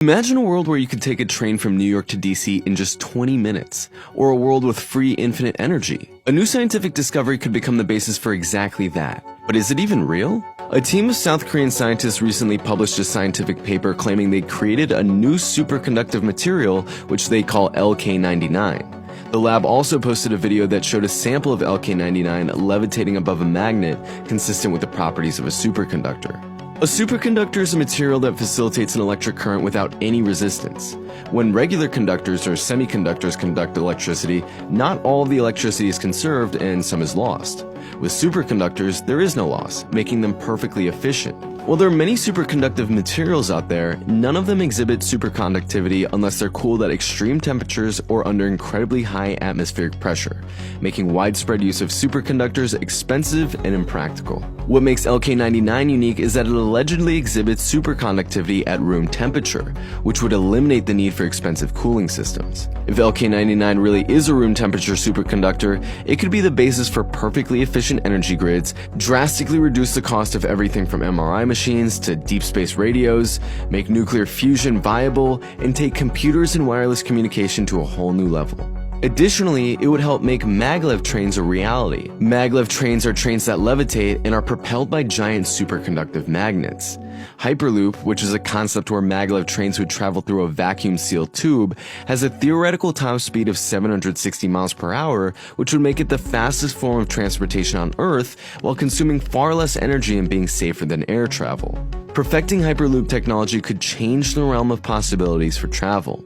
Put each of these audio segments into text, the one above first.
Imagine a world where you could take a train from New York to DC in just 20 minutes, or a world with free infinite energy. A new scientific discovery could become the basis for exactly that. But is it even real? A team of South Korean scientists recently published a scientific paper claiming they created a new superconductive material which they call LK99. The lab also posted a video that showed a sample of LK99 levitating above a magnet consistent with the properties of a superconductor. A superconductor is a material that facilitates an electric current without any resistance. When regular conductors or semiconductors conduct electricity, not all of the electricity is conserved and some is lost. With superconductors, there is no loss, making them perfectly efficient. While there are many superconductive materials out there, none of them exhibit superconductivity unless they're cooled at extreme temperatures or under incredibly high atmospheric pressure, making widespread use of superconductors expensive and impractical. What makes LK99 unique is that it allegedly exhibits superconductivity at room temperature, which would eliminate the need for expensive cooling systems. If LK99 really is a room temperature superconductor, it could be the basis for perfectly efficient energy grids, drastically reduce the cost of everything from MRI machines to deep space radios, make nuclear fusion viable, and take computers and wireless communication to a whole new level. Additionally, it would help make maglev trains a reality. Maglev trains are trains that levitate and are propelled by giant superconductive magnets. Hyperloop, which is a concept where maglev trains would travel through a vacuum-sealed tube, has a theoretical top speed of 760 miles per hour, which would make it the fastest form of transportation on Earth while consuming far less energy and being safer than air travel. Perfecting Hyperloop technology could change the realm of possibilities for travel.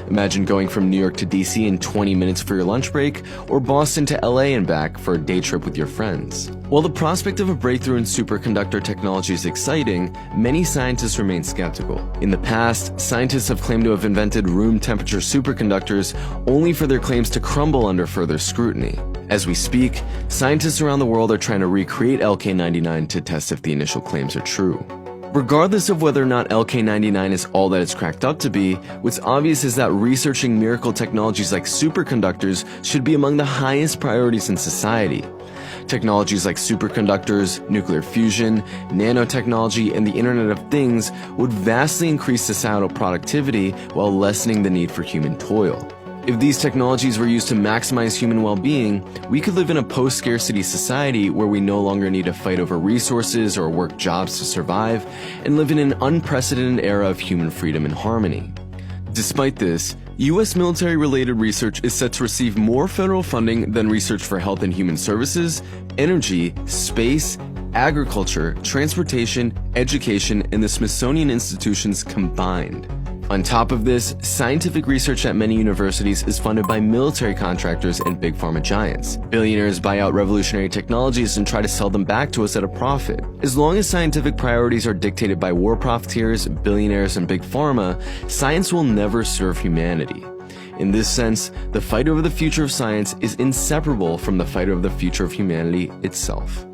Imagine going from New York to DC in 20 minutes for your lunch break, or Boston to LA and back for a day trip with your friends. While the prospect of a breakthrough in superconductor technology is exciting, many scientists remain skeptical. In the past, scientists have claimed to have invented room temperature superconductors only for their claims to crumble under further scrutiny. As we speak, scientists around the world are trying to recreate LK99 to test if the initial claims are true. Regardless of whether or not LK99 is all that it's cracked up to be, what's obvious is that researching miracle technologies like superconductors should be among the highest priorities in society. Technologies like superconductors, nuclear fusion, nanotechnology, and the Internet of Things would vastly increase societal productivity while lessening the need for human toil. If these technologies were used to maximize human well-being, we could live in a post-scarcity society where we no longer need to fight over resources or work jobs to survive, and live in an unprecedented era of human freedom and harmony. Despite this, U.S. military-related research is set to receive more federal funding than research for health and human services, energy, space, agriculture, transportation, education, and the Smithsonian institutions combined. On top of this, scientific research at many universities is funded by military contractors and big pharma giants. Billionaires buy out revolutionary technologies and try to sell them back to us at a profit. As long as scientific priorities are dictated by war profiteers, billionaires, and big pharma, science will never serve humanity. In this sense, the fight over the future of science is inseparable from the fight over the future of humanity itself.